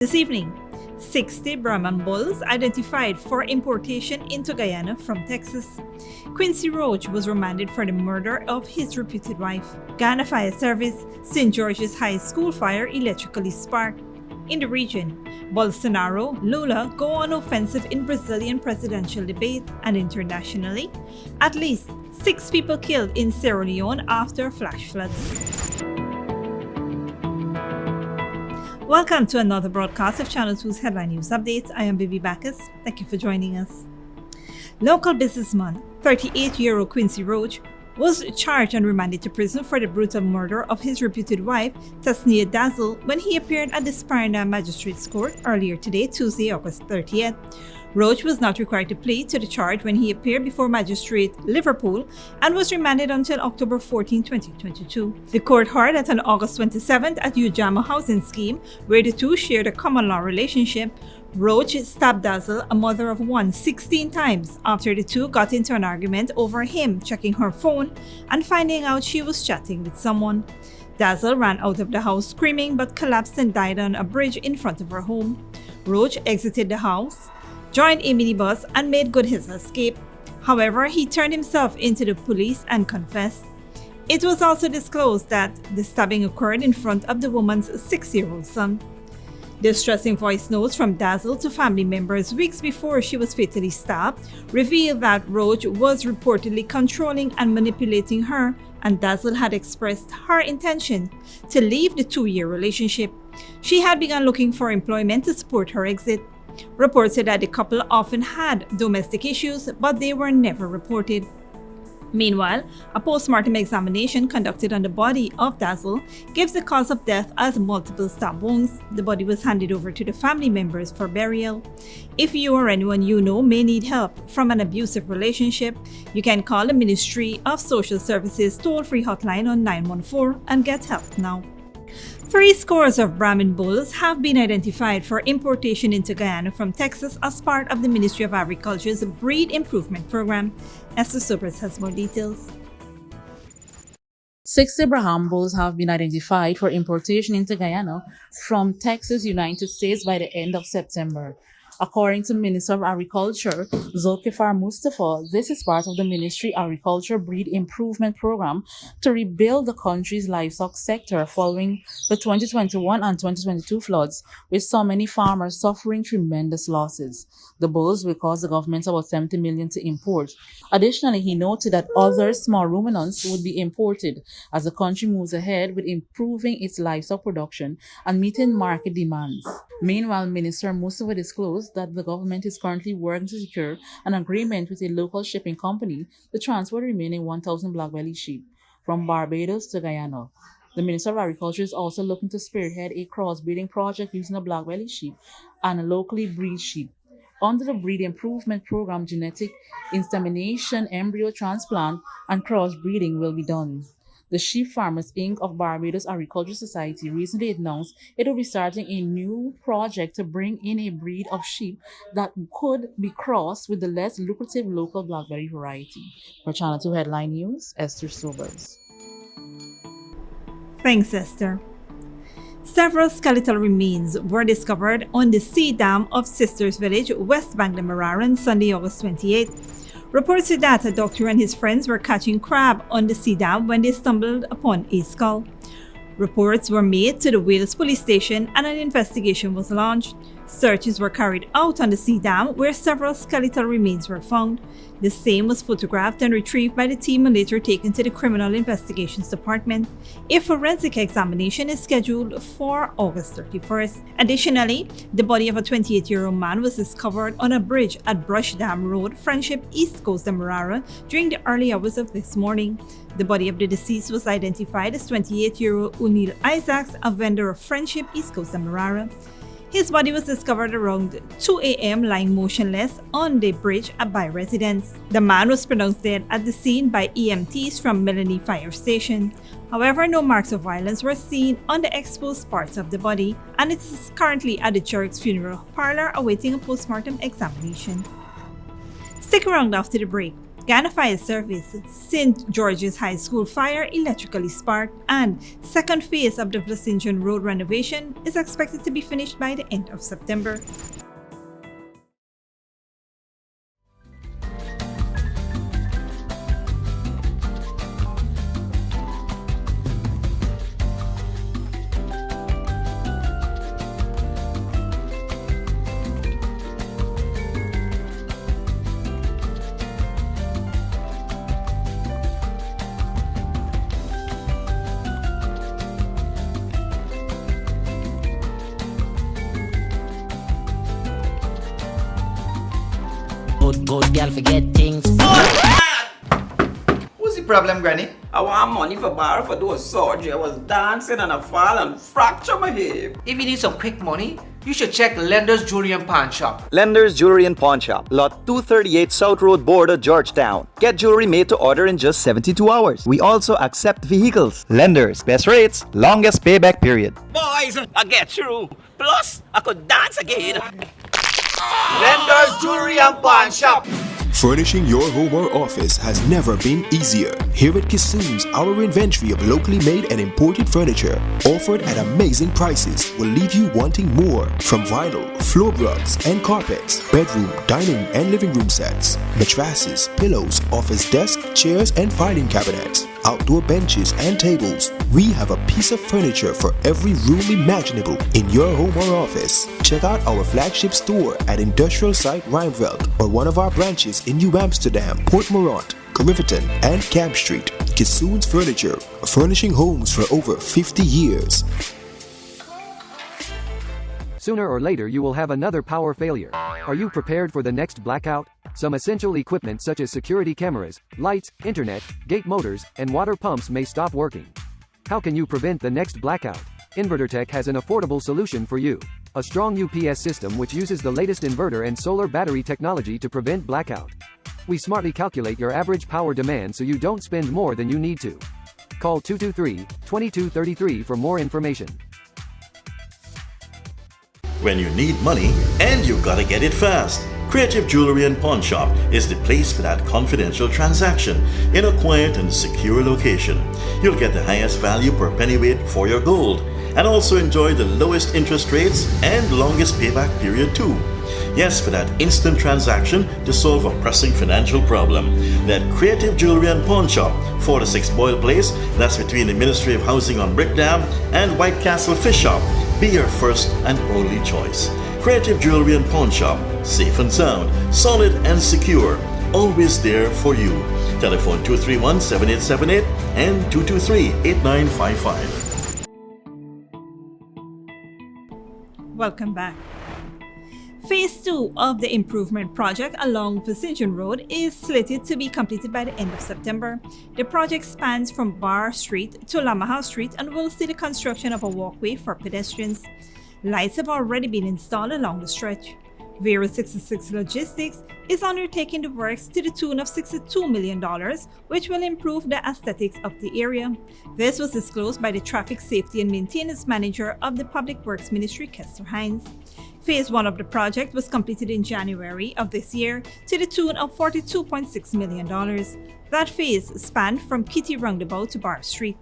This evening, 60 Brahman bulls identified for importation into Guyana from Texas. Quincy Roache was remanded for the murder of his reputed wife. Guyana Fire Service, St. George's High School fire electrically sparked. In the region, Bolsonaro, Lula go on offensive in Brazilian presidential debate, and internationally, at least 6 people killed in Sierra Leone after flash floods. Welcome to another broadcast of Channel 2's Headline News Updates. I am Bibi Bacchus. Thank you for joining us. Local businessman, 38-year-old Quincy Roache, was charged and remanded to prison for the brutal murder of his reputed wife, Tasnia Dazzle, when he appeared at the Sparna Magistrates Court earlier today, Tuesday, August 30th. Roache was not required to plead to the charge when he appeared before Magistrate Liverpool and was remanded until October 14, 2022. The court heard that on August 27th at Ujama housing scheme, where the two shared a common law relationship, Roache stabbed Dazzle, a mother of one, 16 times after the two got into an argument over him checking her phone and finding out she was chatting with someone. Dazzle ran out of the house screaming but collapsed and died on a bridge in front of her home. Roache exited the house, joined a minibus and made good his escape. However, he turned himself into the police and confessed. It was also disclosed that the stabbing occurred in front of the woman's 6-year-old son. Distressing voice notes from Dazzle to family members weeks before she was fatally stabbed revealed that Roache was reportedly controlling and manipulating her, and Dazzle had expressed her intention to leave the 2-year relationship. She had begun looking for employment to support her exit. Reports said that the couple often had domestic issues, but they were never reported. Meanwhile, a postmortem examination conducted on the body of Dazzle gives the cause of death as multiple stab wounds. The body was handed over to the family members for burial. If you or anyone you know may need help from an abusive relationship, you can call the Ministry of Social Services toll-free hotline on 914 and get help now. 3 scores of Brahman bulls have been identified for importation into Guyana from Texas as part of the Ministry of Agriculture's Breed Improvement Program. Esther Sobers has more details. 60 Brahman bulls have been identified for importation into Guyana from Texas, United States by the end of September. According to Minister of Agriculture, Zulkifar Mustafa, this is part of the Ministry Agriculture Breed Improvement Program to rebuild the country's livestock sector following the 2021 and 2022 floods, with so many farmers suffering tremendous losses. The bulls will cost the government about $70 million to import. Additionally, he noted that other small ruminants would be imported as the country moves ahead with improving its livestock production and meeting market demands. Meanwhile, Minister Mustafa disclosed that the government is currently working to secure an agreement with a local shipping company to transfer the remaining 1,000 blackbelly sheep from Barbados to Guyana. The Minister of Agriculture is also looking to spearhead a crossbreeding project using a blackbelly sheep and a locally breed sheep. Under the Breed Improvement Program, genetic insemination, embryo transplant, and crossbreeding will be done. The Sheep Farmers Inc. of Barbados Agricultural Society recently announced it will be starting a new project to bring in a breed of sheep that could be crossed with the less lucrative local blackberry variety. For Channel 2 Headline News, Esther Sobers. Thanks, Esther. Several skeletal remains were discovered on the sea dam of Sisters Village, West Bank Demerara, Sunday, August 28th. Reports say that a doctor and his friends were catching crab on the sea dam when they stumbled upon a skull. Reports were made to the Wales police station and an investigation was launched. Searches were carried out on the sea dam where several skeletal remains were found. The same was photographed and retrieved by the team and later taken to the Criminal Investigations Department. A forensic examination is scheduled for August 31st. Additionally, the body of a 28-year-old man was discovered on a bridge at Brush Dam Road, Friendship, East Coast Demerara during the early hours of this morning. The body of the deceased was identified as 28-year-old O'Neill Isaacs, a vendor of Friendship, East Coast Demerara. His body was discovered around 2 a.m. lying motionless on the bridge by residents. The man was pronounced dead at the scene by EMTs from Guyana Fire Station. However, no marks of violence were seen on the exposed parts of the body, and it is currently at the Church's funeral parlor awaiting a postmortem examination. Stick around after the break. Guyana Fire Service, St. George's High School fire electrically sparked, and second phase of the Blasinjan Road renovation is expected to be finished by the end of September. Good girl forget things. What's the problem, Granny? I want money for borrow for those surgery. I was dancing and I fall and fracture my hip. If you need some quick money, you should check Lender's Jewelry and Pawn Shop. Lender's Jewelry and Pawn Shop, Lot 238 South Road Border, Georgetown. Get jewelry made to order in just 72 hours. We also accept vehicles. Lender's, best rates, longest payback period. Boys, I get through. Plus, I could dance again. Lender's Jewelry and Pawn Shop. Furnishing your home or office has never been easier. Here at Kissoon's, our inventory of locally made and imported furniture, offered at amazing prices, will leave you wanting more. From vinyl, floor rugs and carpets, bedroom, dining and living room sets, mattresses, pillows, office desk, chairs and filing cabinets, outdoor benches and tables. We have a piece of furniture for every room imaginable in your home or office. Check out our flagship store at Industrial Site Rijnveld or one of our branches in New Amsterdam, Port Morant, Riverton and Camp Street. Kissoon's Furniture, furnishing homes for over 50 years. Sooner or later you will have another power failure. Are you prepared for the next blackout? Some essential equipment such as security cameras, lights, internet, gate motors, and water pumps may stop working. How can you prevent the next blackout? InverterTech has an affordable solution for you. A strong UPS system which uses the latest inverter and solar battery technology to prevent blackout. We smartly calculate your average power demand so you don't spend more than you need to. Call 223-2233 for more information. When you need money and you gotta get it fast, Creative Jewelry and Pawn Shop is the place for that confidential transaction in a quiet and secure location. You'll get the highest value per pennyweight for your gold and also enjoy the lowest interest rates and longest payback period too. Yes, for that instant transaction to solve a pressing financial problem. That Creative Jewelry and Pawn Shop, 46 Boyle Place, that's between the Ministry of Housing on Brickdam and White Castle Fish Shop, be your first and only choice. Creative Jewelry and Pawn Shop, safe and sound, solid and secure, always there for you. Telephone 231-7878 and 223-8955. Welcome back. Phase 2 of the improvement project along Blasinjan Road is slated to be completed by the end of September. The project spans from Bar Street to Lamaha Street and will see the construction of a walkway for pedestrians. Lights have already been installed along the stretch. Vera 66 Logistics is undertaking the works to the tune of $62 million, which will improve the aesthetics of the area. This was disclosed by the Traffic Safety and Maintenance Manager of the Public Works Ministry, Kester Hines. Phase 1 of the project was completed in January of this year to the tune of $42.6 million. That phase spanned from Kitty Roundabout to Bar Street.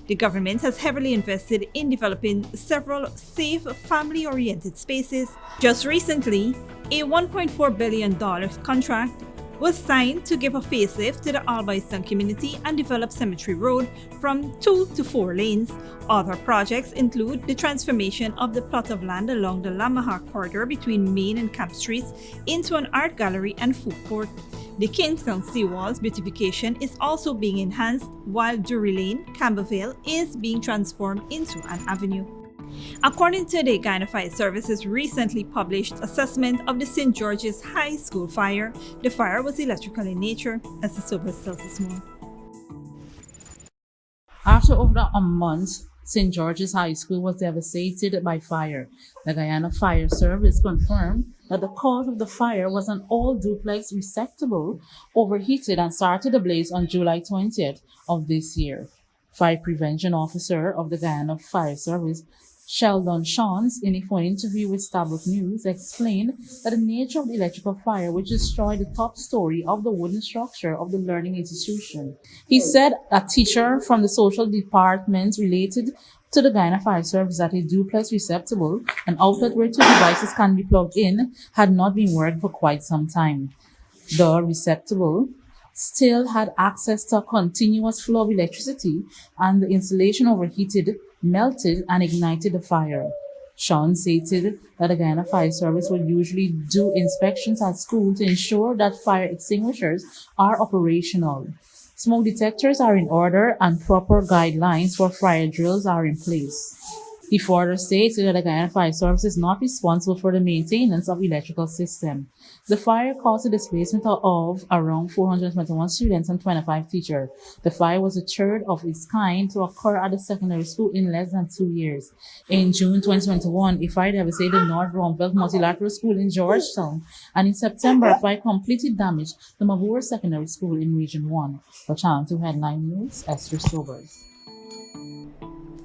The government has heavily invested in developing several safe, family-oriented spaces. Just recently, a $1.4 billion contract was signed to give a facelift to the Albaiston community and develop Cemetery Road from 2 to 4 lanes. Other projects include the transformation of the plot of land along the Lamaha corridor between Main and Camp Streets into an art gallery and food court. The Kingston Seawalls beautification is also being enhanced, while Drury Lane, Cambervale is being transformed into an avenue. According to the Guyana Fire Service's recently published assessment of the St. George's High School fire, the fire was electrical in nature, as the source tells us more. After over a month, St. George's High School was devastated by fire. The Guyana Fire Service confirmed that the cause of the fire was an old duplex receptacle overheated and started a blaze on July 20th of this year. Fire Prevention Officer of the Guyana Fire Service, Sheldon Shawns, in a phone interview with Starbuck News, explained that the nature of the electrical fire which destroyed the top story of the wooden structure of the learning institution. He said a teacher from the social department related to the Guyana Fire Service that a duplex receptacle, an outlet where two devices can be plugged in, had not been worked for quite some time. The receptacle still had access to a continuous flow of electricity, and the installation overheated, melted, and ignited the fire. Sean stated that the Guyana Fire Service would usually do inspections at school to ensure that fire extinguishers are operational. Smoke detectors are in order and proper guidelines for fire drills are in place. He further stated that the Guyana Fire Service is not responsible for the maintenance of the electrical system. The fire caused the displacement of around 421 students and 25 teachers. The fire was the third of its kind to occur at the secondary school in less than 2 years. In June 2021, a fire devastated North Romfeld Multilateral School in Georgetown, and in September, a fire completely damaged the Mabura Secondary School in Region 1. For Channel 2 Headline News, Esther Sobers.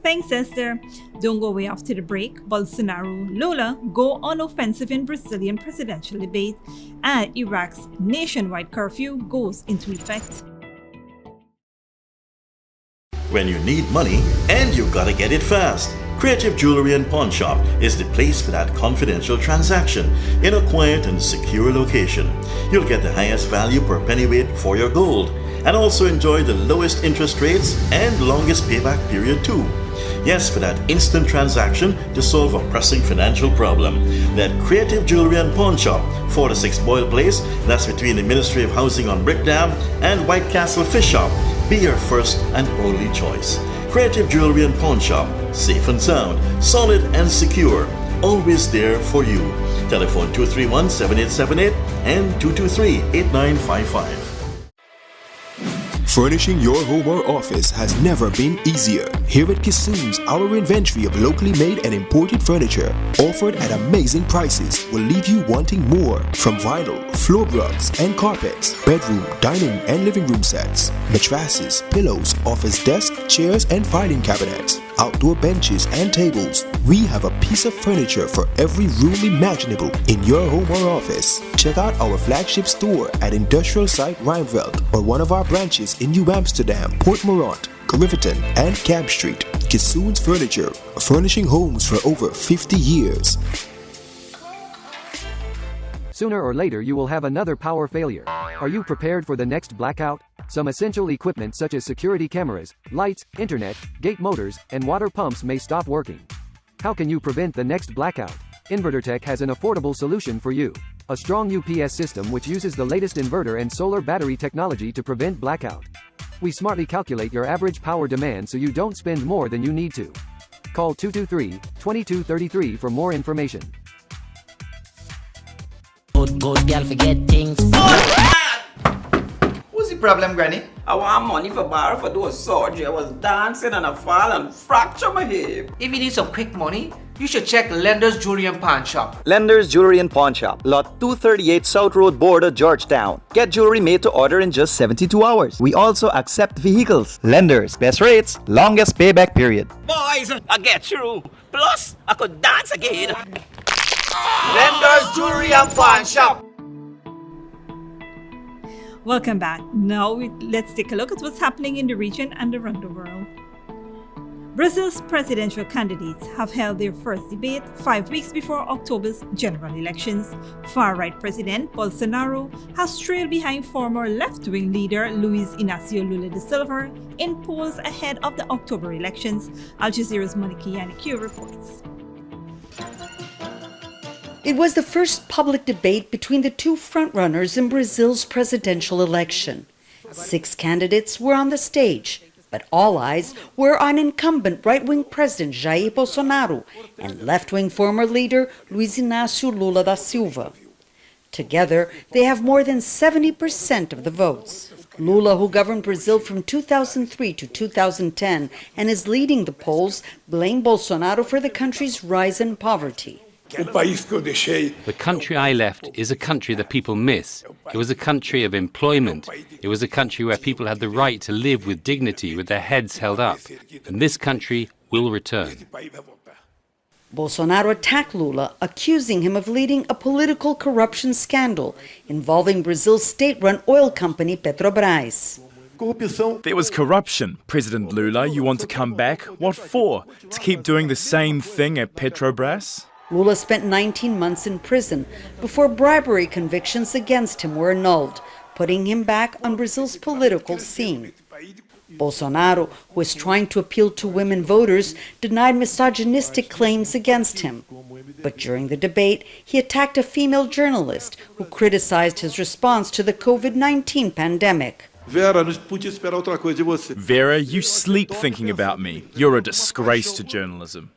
Thanks, Esther. Don't go away after the break. Bolsonaro, Lula go on offensive in Brazilian presidential debate, and Iraq's nationwide curfew goes into effect. When you need money and you gotta get it fast, Creative Jewelry and Pawn Shop is the place for that confidential transaction in a quiet and secure location. You'll get the highest value per pennyweight for your gold and also enjoy the lowest interest rates and longest payback period too. Yes, for that instant transaction to solve a pressing financial problem. That Creative Jewelry and Pawn Shop, 4-6 Boyle Place, that's between the Ministry of Housing on Brickdam and White Castle Fish Shop, be your first and only choice. Creative Jewelry and Pawn Shop, safe and sound, solid and secure, always there for you. Telephone 231-7878 and 223-8955. Furnishing your home or office has never been easier. Here at Kissoon's, our inventory of locally made and imported furniture, offered at amazing prices, will leave you wanting more. From vinyl, floor rugs and carpets, bedroom, dining and living room sets, mattresses, pillows, office desk, chairs and filing cabinets, outdoor benches and tables. We have a piece of furniture for every room imaginable in your home or office. Check out our flagship store at Industrial Site Rijnveld or one of our branches in New Amsterdam, Port Morant, Riverton and Camp Street. Kissoon's Furniture, furnishing homes for over 50 years. Sooner or later you will have another power failure. Are you prepared for the next blackout? Some essential equipment such as security cameras, lights, internet, gate motors, and water pumps may stop working. How can you prevent the next blackout? InverterTech has an affordable solution for you. A strong UPS system which uses the latest inverter and solar battery technology to prevent blackout. We smartly calculate your average power demand so you don't spend more than you need to. Call 223-2233 for more information. Good girl forget things. What's the problem, Granny? I want money for borrow for those surgery. I was dancing and I fall and fracture my hip. If you need some quick money, you should check Lender's Jewelry and Pawn Shop. Lender's Jewelry and Pawn Shop, Lot 238 South Road Border, Georgetown. Get jewelry made to order in just 72 hours. We also accept vehicles. Lenders, best rates, longest payback period. Boys, I get through. Plus, I could dance again. Lender's Jewelry and Pawn Shop. Welcome back. Now let's take a look at what's happening in the region and around the world. Brazil's presidential candidates have held their first debate 5 weeks before October's general elections. Far-right President Bolsonaro has trailed behind former left-wing leader Luiz Inácio Lula da Silva in polls ahead of the October elections. Al Jazeera's Monica Yannicue reports. It was the first public debate between the two frontrunners in Brazil's presidential election. 6 candidates were on the stage, but all eyes were on incumbent right-wing President Jair Bolsonaro and left-wing former leader Luiz Inácio Lula da Silva. Together, they have more than 70% of the votes. Lula, who governed Brazil from 2003 to 2010 and is leading the polls, blamed Bolsonaro for the country's rise in poverty. The country I left is a country that people miss. It was a country of employment. It was a country where people had the right to live with dignity, with their heads held up. And this country will return. Bolsonaro attacked Lula, accusing him of leading a political corruption scandal involving Brazil's state-run oil company Petrobras. There was corruption. President Lula, you want to come back? What for? To keep doing the same thing at Petrobras? Lula spent 19 months in prison before bribery convictions against him were annulled, putting him back on Brazil's political scene. Bolsonaro, who is trying to appeal to women voters, denied misogynistic claims against him. But during the debate, he attacked a female journalist who criticized his response to the COVID-19 pandemic. Vera, you sleep thinking about me. You're a disgrace to journalism.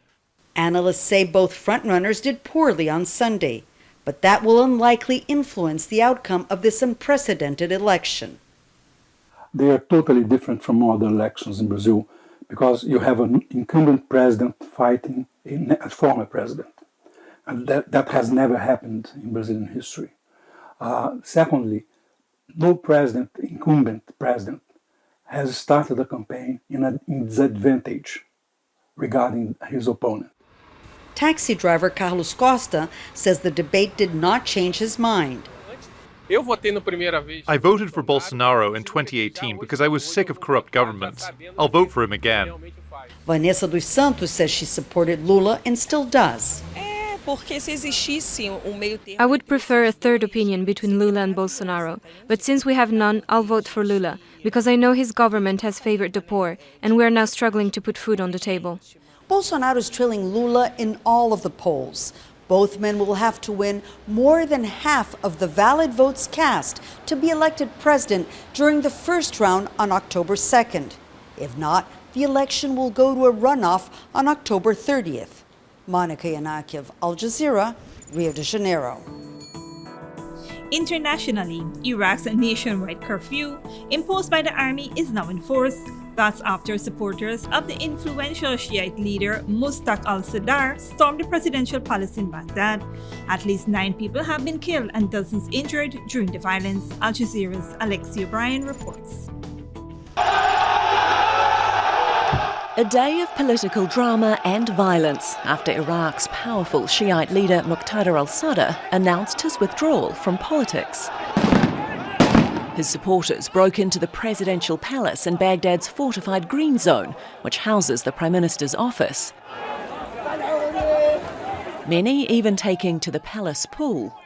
Analysts say both frontrunners did poorly on Sunday, but that will unlikely influence the outcome of this unprecedented election. They are totally different from other elections in Brazil because you have an incumbent president fighting a former president. And that has never happened in Brazilian history. Secondly, no incumbent president, has started a campaign in a disadvantage regarding his opponent. Taxi driver Carlos Costa says the debate did not change his mind. I voted for Bolsonaro in 2018 because I was sick of corrupt governments. I'll vote for him again. Vanessa dos Santos says she supported Lula and still does. I would prefer a third opinion between Lula and Bolsonaro, but since we have none, I'll vote for Lula, because I know his government has favored the poor, and we are now struggling to put food on the table. Bolsonaro is trailing Lula in all of the polls. Both men will have to win more than half of the valid votes cast to be elected president during the first round on October 2nd. If not, the election will go to a runoff on October 30th. Monica Yanakiev, Al Jazeera, Rio de Janeiro. Internationally, Iraq's nationwide curfew imposed by the army is now in force. That's after supporters of the influential Shiite leader Mustaq al-Sadr stormed the presidential palace in Baghdad. At least 9 people have been killed and dozens injured during the violence. Al Jazeera's Alexia Bryan reports. A day of political drama and violence after Iraq's powerful Shiite leader Muqtada al-Sadr announced his withdrawal from politics. His supporters broke into the presidential palace in Baghdad's fortified green zone, which houses the Prime Minister's office. Many even taking to the palace pool.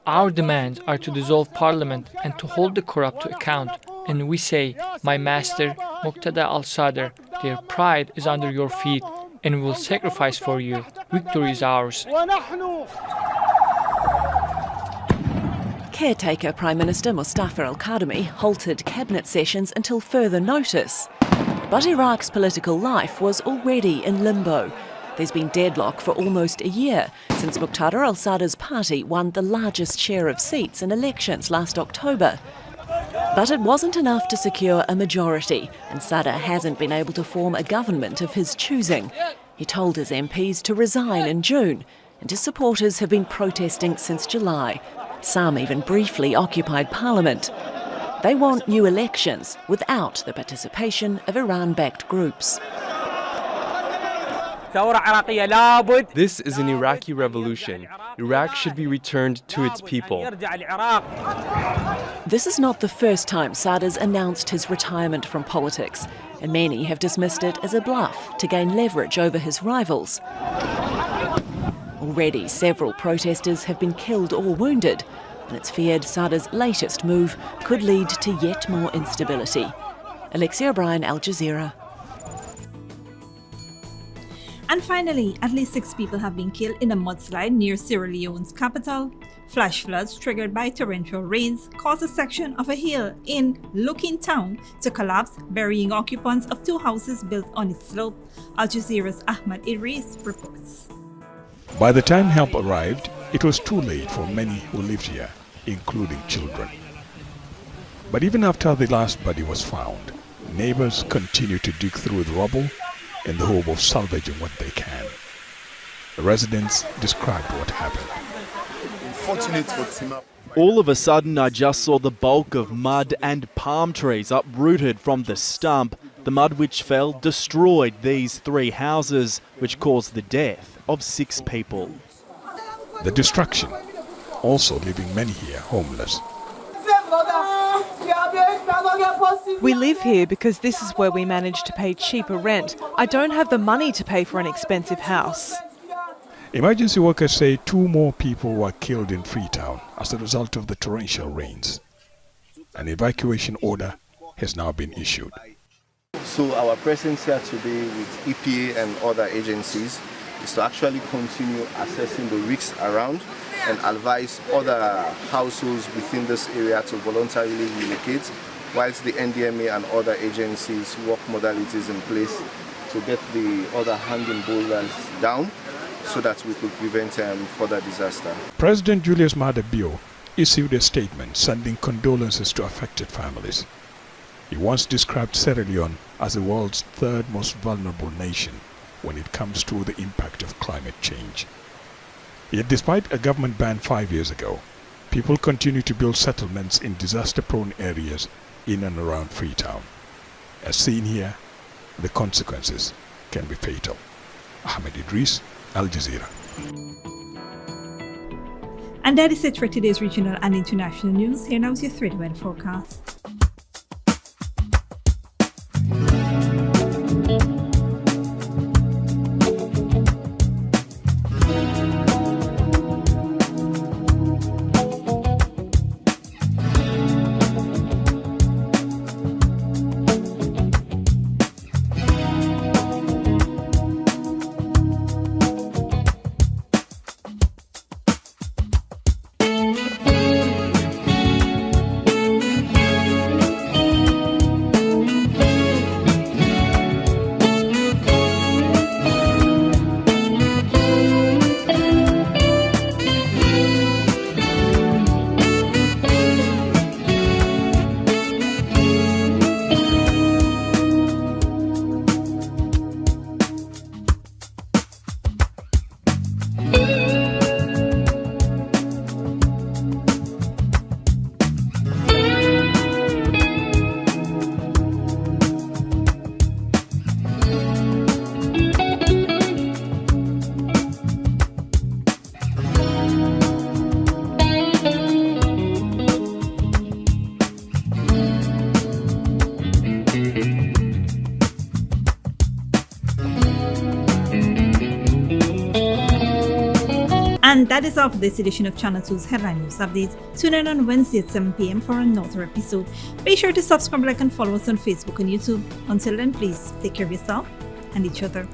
Our demands are to dissolve parliament and to hold the corrupt to account. And we say, my master, Muqtada al-Sadr, their pride is under your feet, and we will sacrifice for you. Victory is ours. Caretaker Prime Minister Mustafa al-Kadhimi halted cabinet sessions until further notice. But Iraq's political life was already in limbo. There's been deadlock for almost a year since Muqtada al-Sadr's party won the largest share of seats in elections last October. But it wasn't enough to secure a majority, and Sadr hasn't been able to form a government of his choosing. He told his MPs to resign in June, and his supporters have been protesting since July. Some even briefly occupied parliament. They want new elections without the participation of Iran-backed groups. This is an Iraqi revolution. Iraq should be returned to its people. This is not the first time Sadr's announced his retirement from politics, and many have dismissed it as a bluff to gain leverage over his rivals. Already, several protesters have been killed or wounded, and it's feared Sadr's latest move could lead to yet more instability. Alexia Bryan, Al Jazeera. And finally, at least 6 people have been killed in a mudslide near Sierra Leone's capital. Flash floods triggered by torrential rains caused a section of a hill in Looking Town to collapse, burying occupants of 2 houses built on its slope. Al Jazeera's Ahmad Idris reports. By the time help arrived, it was too late for many who lived here, including children. But even after the last body was found, neighbors continued to dig through the rubble in the hope of salvaging what they can. The residents described what happened. All of a sudden, I just saw the bulk of mud and palm trees uprooted from the stump. The mud which fell destroyed these 3 houses, which caused the death of 6 people. The destruction also leaving many here homeless. We live here because this is where we manage to pay cheaper rent. I don't have the money to pay for an expensive house. Emergency workers say 2 more people were killed in Freetown as a result of the torrential rains. An evacuation order has now been issued. So our presence here today with EPA and other agencies is to actually continue assessing the risks around and advise other households within this area to voluntarily relocate, whilst the NDMA and other agencies work modalities in place to get the other hanging boulders down so that we could prevent further disaster. President Julius Maada Bio issued a statement sending condolences to affected families. He once described Sierra Leone as the world's 3rd most vulnerable nation when it comes to the impact of climate change. Yet despite a government ban 5 years ago, people continue to build settlements in disaster-prone areas in and around Freetown. As seen here, the consequences can be fatal. Ahmed Idris, Al Jazeera. And that is it for today's regional and international news. Here now is your 3 weather forecast. And that is all for this edition of Channel 2's Headline News Updates. Tune in on Wednesday at 7 p.m. for another episode. Be sure to subscribe, like, and follow us on Facebook and YouTube. Until then, please take care of yourself and each other.